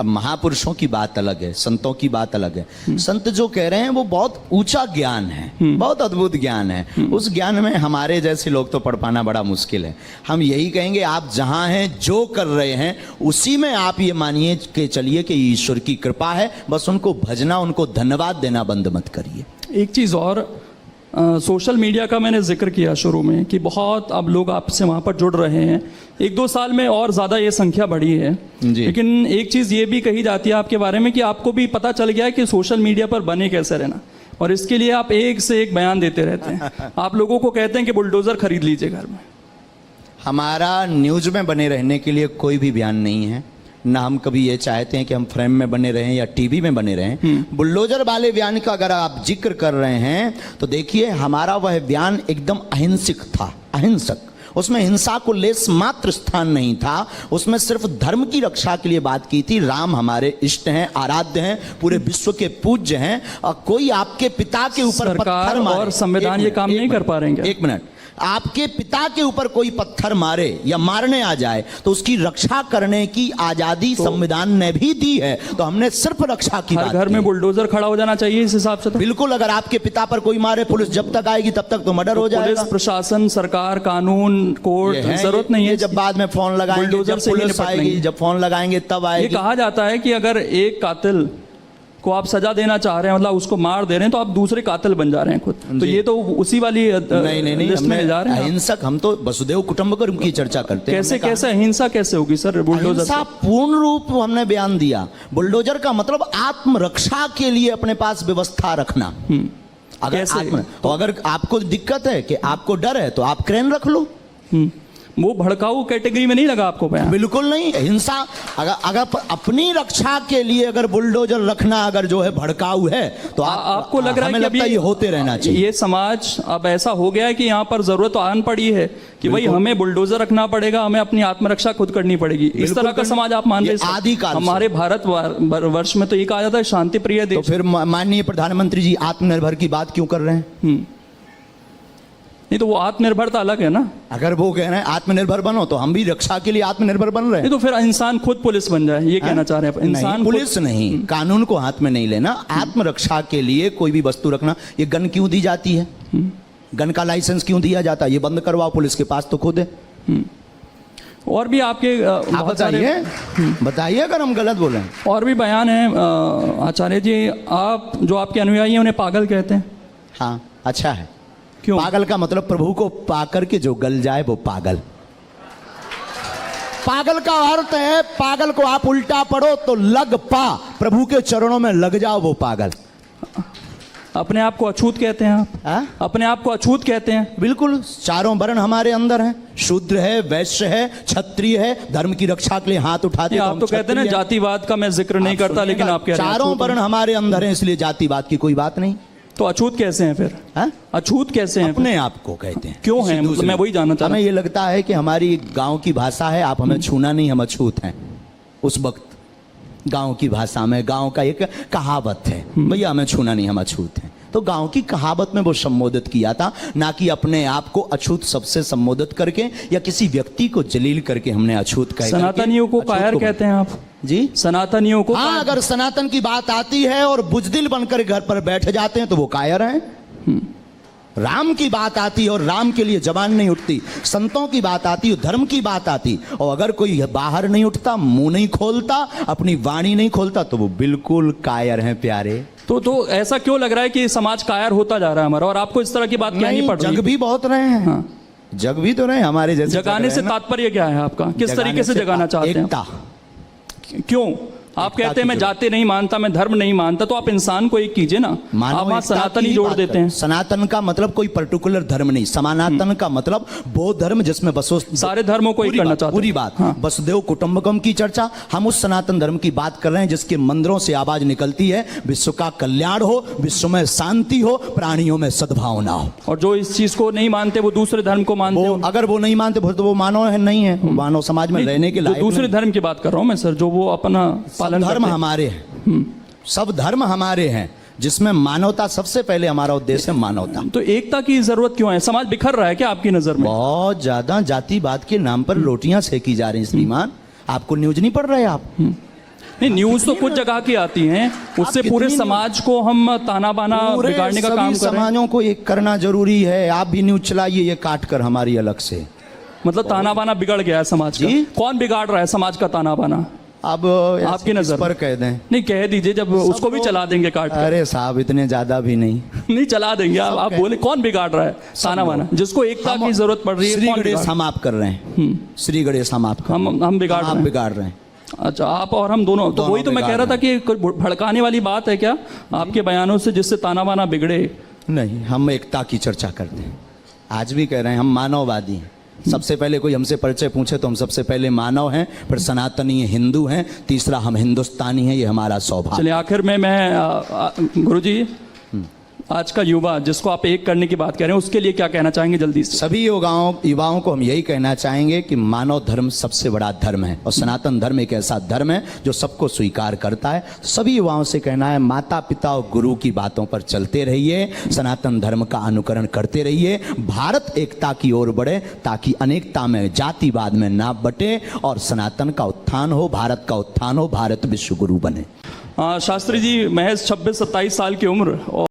अब महापुरुषों की बात अलग है, संतों की बात अलग है। संत जो कह रहे हैं वो बहुत ऊंचा ज्ञान है, बहुत अद्भुत ज्ञान है। उस ज्ञान में हमारे जैसे लोग तो पढ़ पाना बड़ा मुश्किल है। हम यही कहेंगे आप जहां हैं जो कर रहे हैं उसी में आप ये मानिए कि चलिए कि ईश्वर की कृपा है, बस उनको भजना, उनको धन्यवाद देना बंद मत करिए। एक चीज़ और, सोशल मीडिया का मैंने जिक्र किया शुरू में कि बहुत अब लोग आपसे वहाँ पर जुड़ रहे हैं। 1-2 साल में और ज़्यादा ये संख्या बढ़ी है, लेकिन एक चीज़ ये भी कही जाती है आपके बारे में कि आपको भी पता चल गया है कि सोशल मीडिया पर बने कैसे रहना, और इसके लिए आप एक से एक बयान देते रहते हैं। आप लोगों को कहते हैं कि बुलडोज़र खरीद लीजिए घर में। हमारा न्यूज में बने रहने के लिए कोई भी बयान नहीं है, ना हम कभी ये चाहते हैं कि हम फ्रेम में बने रहें या टीवी में बने रहें। बुलडोजर वाले बयान का अगर आप जिक्र कर रहे हैं तो देखिए हमारा वह बयान एकदम अहिंसक था, अहिंसक। उसमें हिंसा को लेस मात्र स्थान नहीं था, उसमें सिर्फ धर्म की रक्षा के लिए बात की थी। राम हमारे इष्ट हैं, आराध्य हैं, पूरे विश्व के पूज्य हैं, और कोई आपके पिता के ऊपर पत्थर मारे, और संविधान ये काम नहीं कर पा रहे हैं। एक मिनट, आपके पिता के ऊपर कोई पत्थर मारे या मारने आ जाए तो उसकी रक्षा करने की आजादी संविधान ने भी दी है, तो हमने सिर्फ रक्षा की बात। घर में बुलडोजर खड़ा हो जाना चाहिए इस हिसाब से तो? बिल्कुल, अगर आपके पिता पर कोई मारे पुलिस जब तक आएगी तब तक तो मर्डर हो जाएगा। पुलिस प्रशासन, सरकार, कानून, कोर्ट, जरूरत नहीं है। जब बाद में फोन लगाएंगे, जब पुलिस आएगी, जब फोन लगाएंगे तब आएगी। ये कहा जाता है कि अगर एक कातिल को आप सजा देना चाह रहे हैं, मतलब उसको मार दे रहे हैं, तो आप दूसरे कातिल बन जा रहे हैं खुद। तो ये तो उसी वाली नहीं, लिस्ट में जा रहे हैं। अहिंसक, हम तो वसुदेव कुटुंबकम की चर्चा करते हैं। कैसे अहिंसा कैसे होगी सर बुलडोजर? अहिंसा पूर्ण रूप हमने बयान दिया। बुलडोजर का मतलब आत्मरक्षा के लिए अपने पास व्यवस्था रखना। अगर आपको दिक्कत है कि आपको डर है तो आप क्रेन रख लो। वो भड़काऊ कैटेगरी में नहीं लगा आपको बयान? बिल्कुल नहीं। हिंसा अगर अपनी रक्षा के लिए अगर बुलडोजर रखना अगर जो है भड़काऊ है तो आपको लग रहा है कि अभी ये होते रहना चाहिए। ये समाज अब ऐसा हो गया है कि यहाँ पर जरूरत आन पड़ी है कि भाई हमें बुलडोजर रखना पड़ेगा, हमें अपनी आत्मरक्षा खुद करनी पड़ेगी। इस तरह का समाज आप मान रहे हैं? आदिकाल हमारे भारत वर्ष में तो ये कहा जाता है शांति प्रिय देश। तो फिर माननीय प्रधानमंत्री जी आत्मनिर्भर की बात क्यों कर रहे हैं? नहीं तो वो आत्मनिर्भरता अलग है ना। अगर वो कह रहे हैं आत्मनिर्भर बनो तो हम भी रक्षा के लिए आत्मनिर्भर बन रहे हैं। नहीं तो फिर इंसान खुद पुलिस बन जाए, ये कहना चाह रहे हैं? इंसान पुलिस नहीं, कानून को हाथ में नहीं लेना। आत्मरक्षा के लिए कोई भी वस्तु रखना। ये गन क्यों दी जाती है? गन का लाइसेंस क्यों दिया जाता है? ये बंद करवाओ, पुलिस के पास तो खुद है। और भी आपके बताइए अगर हम गलत बोल रहे हैं। और भी बयान है आचार्य जी, आप जो आपके अनुयायी हैं उन्हें पागल कहते हैं। हाँ, अच्छा है। क्यों? पागल का मतलब प्रभु को पाकर के जो गल जाए वो पागल। पागल का अर्थ है, पागल को आप उल्टा पढ़ो तो लग पा, प्रभु के चरणों में लग जाओ वो पागल। अपने आप को अछूत कहते हैं आप? अपने आप को अछूत कहते हैं? बिल्कुल। चारों वर्ण हमारे अंदर हैं, शूद्र है, वैश्य है, क्षत्रिय है, धर्म की रक्षा के लिए हाथ उठाते हैं। आप तो कहते हैं ना जातिवाद का मैं जिक्र नहीं करता, लेकिन आप कह रहे हैं चारों वर्ण हमारे अंदर हैं, इसलिए जातिवाद की कोई बात नहीं। तो अछूत कैसे हैं फिर? अछूत कैसे हैं? अपने आप को कहते हैं। क्यों हैं? मैं वही जानना चाहता हूं। हमें ये लगता है कि हमारी गांव की भाषा है, आप हमें छूना नहीं, हम अछूत हैं। उस वक्त गांव की भाषा में, गांव का एक कहावत है, भैया हमें छूना नहीं, हम अछूत हैं। तो गांव की कहावत में वो संबोधित किया था, ना कि अपने आप को अछूत सबसे संबोधित करके या किसी व्यक्ति को जलील करके हमने अछूत कहा। सनातनियों को कायर कहते हैं आप जी? सनातनियों को? हाँ, अगर सनातन की बात आती है और बुजदिल बनकर घर पर बैठ जाते हैं तो वो कायर हैं। राम की बात आती है और राम के लिए जबान नहीं उठती, संतों की बात आती है, धर्म की बात आती, और अगर कोई बाहर नहीं उठता, मुंह नहीं खोलता, अपनी वाणी नहीं खोलता, तो वो बिल्कुल कायर हैं प्यारे। तो ऐसा क्यों लग रहा है कि समाज कायर होता जा रहा है हमारा, और आपको इस तरह की बात क्या नहीं पड़ रही? जग भी बहुत रहे हैं। हाँ। जग भी तो रहे हमारे जैसे। जगाने से तात्पर्य क्या है आपका? किस तरीके से जगाना चाहते हैं? एकता। क्यों? आप कहते हैं मैं जाति नहीं मानता, मैं धर्म नहीं मानता, तो आप इंसान को एक कीजिए ना। आप वहां सनातनी जोड़ देते हैं। सनातन का मतलब कोई पर्टिकुलर धर्म नहीं, समानातन का मतलब वो धर्म जिसमें बसो सारे धर्मों को एक करना चाहते हैं। पूरी बात। हाँ। वसुदेव कुटुंबकम की चर्चा, हम उस सनातन धर्म की बात कर रहे हैं जिसके मंदिरों से आवाज निकलती है, विश्व का कल्याण हो, विश्व में शांति हो, प्राणियों में सद्भावना हो। और जो इस चीज को नहीं मानते वो दूसरे धर्म को मानते हैं। अगर वो नहीं मानते तो वो मानव है, नहीं है, मानव समाज में रहने के लायक। दूसरे धर्म की बात कर रहा हूं मैं सर, जो वो अपना पालन धर्म हमारे हैं, सब धर्म हमारे हैं, जिसमें मानवता सबसे पहले, हमारा उद्देश्य है मानवता। तो एकता की जरूरत क्यों है? समाज बिखर रहा है क्या आपकी नजर में? बहुत ज्यादा जातिवाद के नाम पर रोटियां सेकी जा रही हैं श्रीमान। आपको न्यूज नहीं पढ़ रहे आप? नहीं, न्यूज तो कुछ जगह की आती हैं, उससे पूरे कितनी समाज को हम ताना बाना पूरे बिगाड़ने का सभी काम कर रहे हैं। समाजों को एक करना जरूरी है। आप भी न्यूज चलाइए ये काट कर हमारी अलग से। मतलब ताना बाना बिगड़ गया है समाज का। जी? कौन बिगाड़ रहा है समाज का ताना बाना? अब आपकी नजर पर कह दें। नहीं, कह दीजिए, जब उसको भी चला देंगे काट कर। अरे साहब इतने ज्यादा भी नहीं। नहीं, चला देंगे। आप बोले कौन बिगाड़ रहा है ताना बाना? जिसको एकता की जरूरत पड़ रही है, श्री कौन गणेश बिगाड़- हम आप कर रहे हैं। श्री गणेश हम आप कर रहे हैं। हम बिगाड़ आप रहे हैं। बिगाड़ रहे हैं। अच्छा, आप और हम दोनों। तो दोनों वही तो मैं कह रहा था कि कोई भड़काने वाली बात है क्या आपके बयानों से, जिससे ताना बाना बिगड़े? नहीं, हम एकता की चर्चा करते हैं। आज भी कह रहे हैं हम मानववादी हैं। सबसे पहले कोई हमसे परिचय पूछे तो हम सबसे पहले मानव हैं, फिर सनातनी हिंदू हैं, तीसरा हम हिंदुस्तानी हैं। ये हमारा सौभाग्य। चलिए, आखिर में मैं गुरुजी, आज का युवा जिसको आप एक करने की बात कह रहे हैं, उसके लिए क्या कहना चाहेंगे जल्दी से? सभी युवाओं को हम यही कहना चाहेंगे कि मानव धर्म सबसे बड़ा धर्म है और सनातन धर्म एक ऐसा धर्म है जो सबको स्वीकार करता है। सभी युवाओं से कहना है, माता पिता और गुरु की बातों पर चलते रहिए, सनातन धर्म का अनुकरण करते रहिए, भारत एकता की ओर बढ़े ताकि अनेकता में, जातिवाद में ना बटे और सनातन का उत्थान हो, भारत का उत्थान हो, भारत विश्व गुरु बने। शास्त्री जी महज 26-27 साल की उम्र और